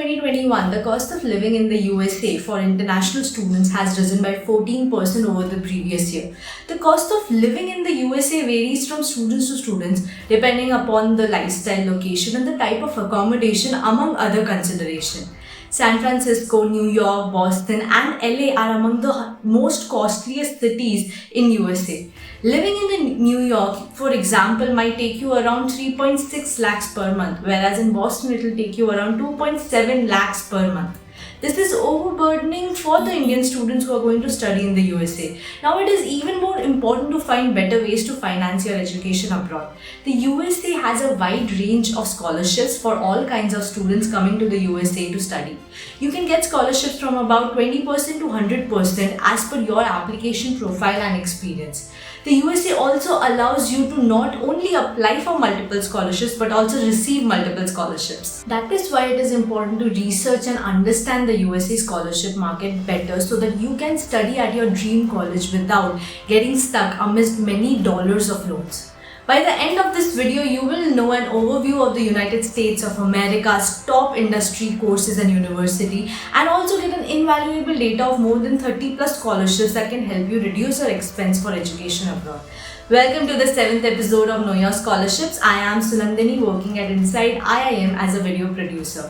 2021, the cost of living in the USA for international students has risen by 14% over the previous year. The cost of living in the USA varies from students to students depending upon the lifestyle, location, and the type of accommodation, among other considerations. San Francisco, New York, Boston, and LA are among the most costliest cities in USA. Living in the New York, for example, might take you around 3.6 lakhs per month, whereas in Boston it will take you around 2.7 lakhs per month. This is overburdening for the Indian students who are going to study in the USA. Now it is even more important to find better ways to finance your education abroad. The USA has a wide range of scholarships for all kinds of students coming to the USA to study. You can get scholarships from about 20% to 100% as per your application profile and experience. The USA also allows you to not only apply for multiple scholarships but also receive multiple scholarships. That is why it is important to research and understand the USA scholarship market better so that you can study at your dream college without getting stuck amidst many dollars of loans. By the end of this video, you will know an overview of the United States of America's top industry courses and university, and also get an invaluable data of more than 30 plus scholarships that can help you reduce your expense for education abroad. Welcome to the 7th episode of Know Your Scholarships. I am Sunandini, working at Inside IIM as a video producer.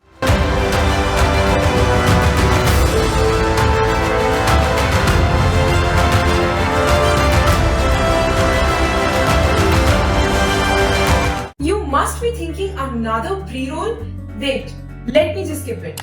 Must be thinking another pre-roll? Wait, let me just skip it.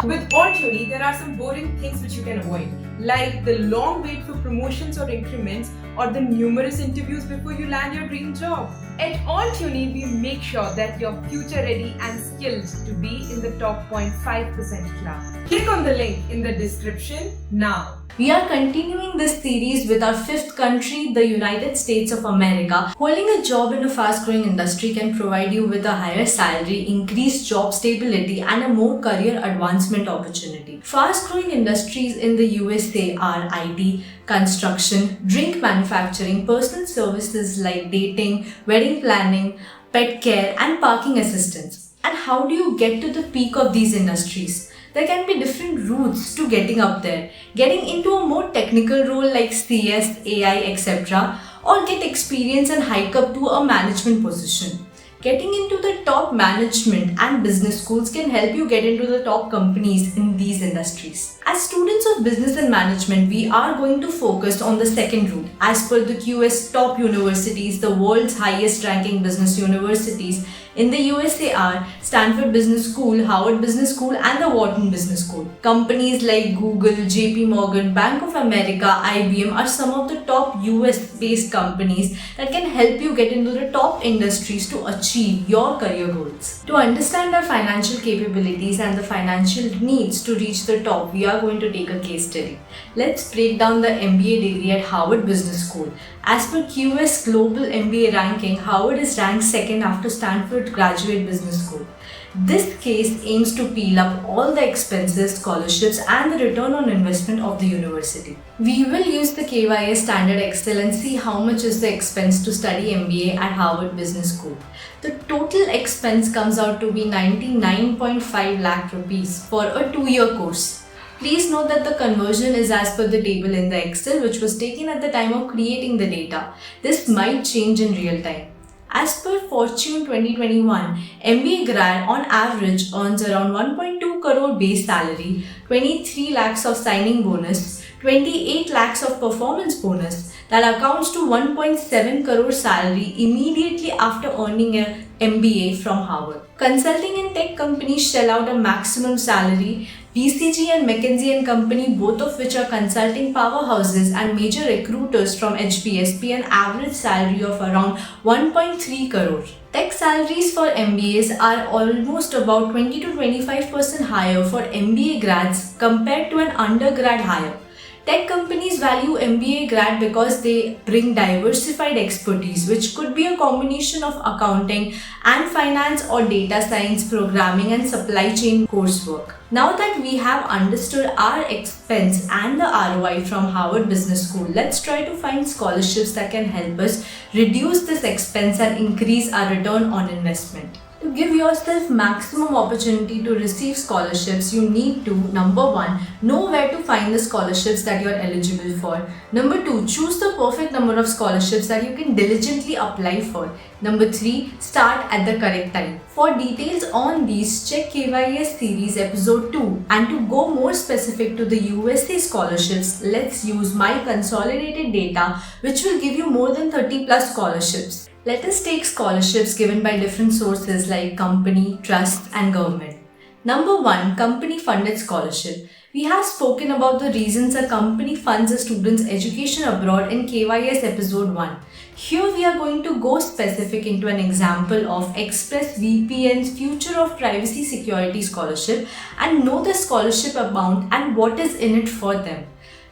With Altuni, there are some boring things which you can avoid, like the long wait for promotions or increments, or the numerous interviews before you land your dream job. At Altuni, we make sure that you're future ready and skilled to be in the top 0.5% class. Click on the link in the description now. We are continuing this series with our fifth country, the United States of America. Holding a job in a fast-growing industry can provide you with a higher salary, increased job stability, and a more career advancement opportunity. Fast-growing industries in the USA are IT, construction, drink manufacturing, personal services like dating, wedding planning, pet care, and parking assistance. And how do you get to the peak of these industries? There can be different routes to getting up there. Getting into a more technical role like CS, AI, etc. or get experience and hike up to a management position. Getting into the top management and business schools can help you get into the top companies in these industries. As students of business and management, we are going to focus on the second route. As per the QS top universities, the world's highest ranking business universities in the USA are Stanford Business School, Harvard Business School, and the Wharton Business School. Companies like Google, JP Morgan, Bank of America, IBM are some of the top US-based companies that can help you get into the top industries to achieve your career goals. To understand our financial capabilities and the financial needs to reach the top, we are going to take a case study. Let's break down the MBA degree at Harvard Business School. As per QS Global MBA ranking, Harvard is ranked second after Stanford Graduate Business School. This case aims to peel up all the expenses, scholarships, and the return on investment of the university. We will use the KYS standard Excel and see how much is the expense to study MBA at Harvard Business School. The total expense comes out to be 99.5 lakh rupees for a 2-year course. Please note that the conversion is as per the table in the Excel which was taken at the time of creating the data. This might change in real time. As per Fortune 2021, MBA grad on average earns around 1.2 crore base salary, 23 lakhs of signing bonus, 28 lakhs of performance bonus. That accounts to 1.7 crore salary immediately after earning an MBA from Harvard. Consulting and tech companies shell out a maximum salary. BCG and McKinsey & Company, both of which are consulting powerhouses and major recruiters from HBSP, an average salary of around 1.3 crore. Tech salaries for MBAs are almost about 20 to 25% higher for MBA grads compared to an undergrad hire. Tech companies value MBA grad because they bring diversified expertise, which could be a combination of accounting and finance or data science, programming, and supply chain coursework. Now that we have understood our expense and the ROI from Harvard Business School, let's try to find scholarships that can help us reduce this expense and increase our return on investment. To give yourself maximum opportunity to receive scholarships, you need to, number 1, know where to find the scholarships that you are eligible for. Number 2, choose the perfect number of scholarships that you can diligently apply for. Number 3, start at the correct time. For details on these, check KYS series episode 2. And to go more specific to the USA scholarships, let's use my consolidated data, which will give you more than 30 plus scholarships. Let us take scholarships given by different sources like company, trust and government. Number 1, company funded scholarship. We have spoken about the reasons a company funds a student's education abroad in KYS episode 1. Here we are going to go specific into an example of ExpressVPN's Future of Privacy Security Scholarship and know the scholarship amount and what is in it for them.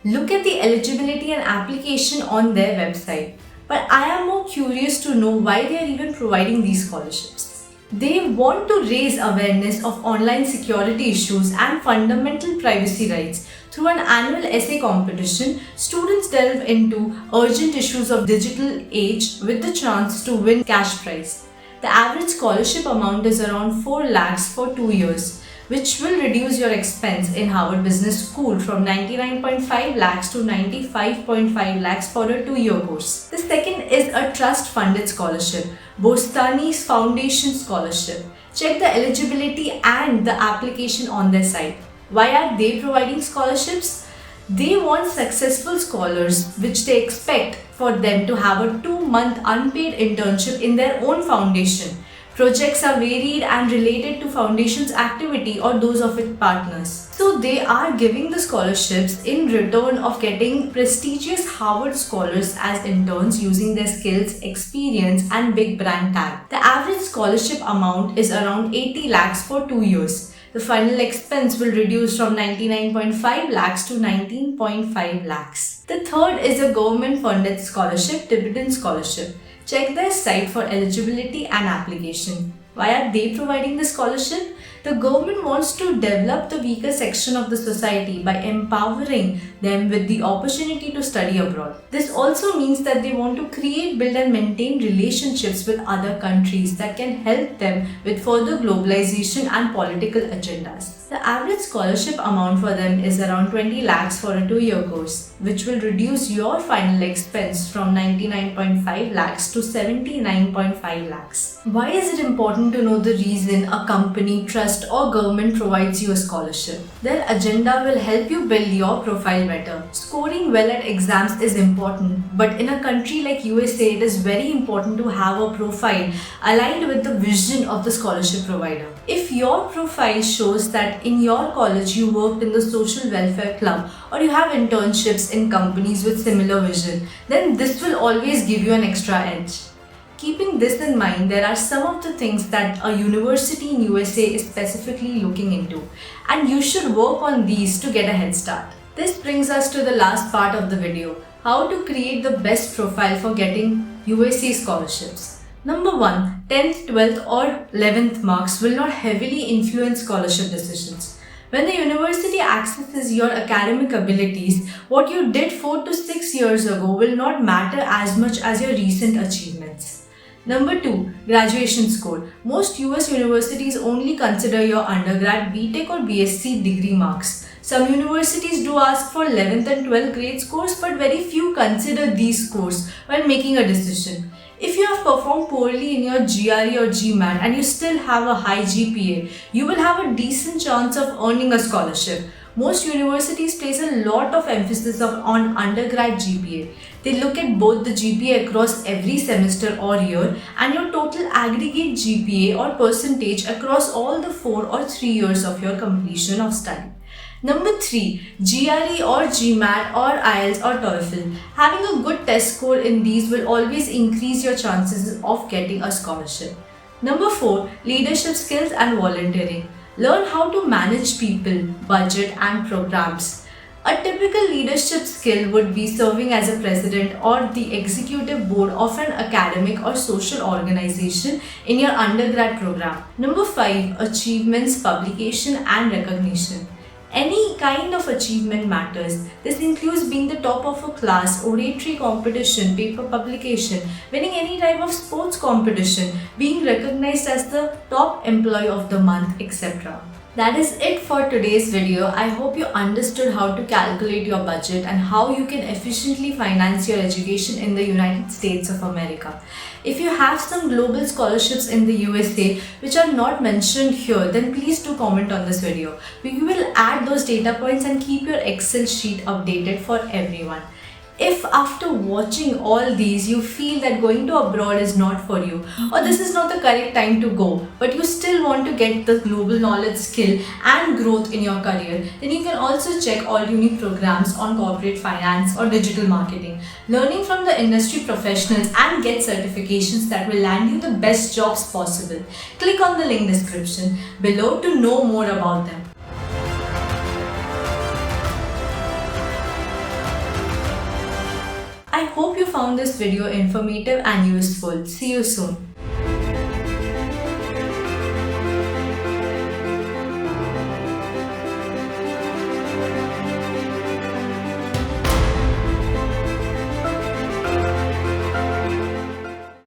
Look at the eligibility and application on their website. But I am more curious to know why they are even providing these scholarships. They want to raise awareness of online security issues and fundamental privacy rights. Through an annual essay competition, students delve into urgent issues of digital age with the chance to win cash prize. The average scholarship amount is around 4 lakhs for 2 years, which will reduce your expense in Harvard Business School from 99.5 lakhs to 95.5 lakhs for a 2-year course. The second is a trust-funded scholarship, Bostani's Foundation Scholarship. Check the eligibility and the application on their site. Why are they providing scholarships? They want successful scholars, which they expect for them to have a 2-month unpaid internship in their own foundation. Projects are varied and related to foundation's activity or those of its partners. So they are giving the scholarships in return of getting prestigious Harvard scholars as interns using their skills, experience and big brand tag. The average scholarship amount is around 80 lakhs for 2 years. The final expense will reduce from 99.5 lakhs to 19.5 lakhs. The third is a government funded scholarship, Tibetan Scholarship. Check their site for eligibility and application. Why are they providing the scholarship? The government wants to develop the weaker section of the society by empowering them with the opportunity to study abroad. This also means that they want to create, build and maintain relationships with other countries that can help them with further globalization and political agendas. The average scholarship amount for them is around 20 lakhs for a 2-year course, which will reduce your final expense from 99.5 lakhs to 79.5 lakhs. Why is it important to know the reason a company, trust or government provides you a scholarship? Their agenda will help you build your profile better. Scoring well at exams is important, but in a country like USA, it is very important to have a profile aligned with the vision of the scholarship provider. If your profile shows that in your college you worked in the social welfare club or you have internships in companies with similar vision, then this will always give you an extra edge. Keeping this in mind, there are some of the things that a university in USA is specifically looking into, and you should work on these to get a head start. This brings us to the last part of the video, how to create the best profile for getting USA scholarships. Number 1, 10th, 12th or 11th marks will not heavily influence scholarship decisions. When the university accesses your academic abilities, what you did 4 to 6 years ago will not matter as much as your recent achievements. Number 2, graduation score. Most US universities only consider your undergrad, BTech or BSc degree marks. Some universities do ask for 11th and 12th grade scores, but very few consider these scores when making a decision. If you have performed poorly in your GRE or GMAT and you still have a high GPA, you will have a decent chance of earning a scholarship. Most universities place a lot of emphasis on undergrad GPA. They look at both the GPA across every semester or year and your total aggregate GPA or percentage across all the 4 or 3 years of your completion of study. Number 3, GRE or GMAT or IELTS or TOEFL. Having a good test score in these will always increase your chances of getting a scholarship. Number 4, leadership skills and volunteering. Learn how to manage people, budget and programs. A typical leadership skill would be serving as a president or the executive board of an academic or social organization in your undergrad program. Number 5, achievements, publication and recognition. Any kind of achievement matters. This includes being the top of a class, oratory competition, paper publication, winning any type of sports competition, being recognized as the top employee of the month, etc. That is it for today's video. I hope you understood how to calculate your budget and how you can efficiently finance your education in the United States of America. If you have some global scholarships in the USA which are not mentioned here, then please do comment on this video. We will add those data points and keep your Excel sheet updated for everyone. If after watching all these you feel that going to abroad is not for you, or this is not the correct time to go, but you still want to get the global knowledge, skill and growth in your career, then you can also check all unique programs on corporate finance or digital marketing, learning from the industry professionals and get certifications that will land you the best jobs possible. Click on the link description below to know more about them. I hope you found this video informative and useful. See you soon.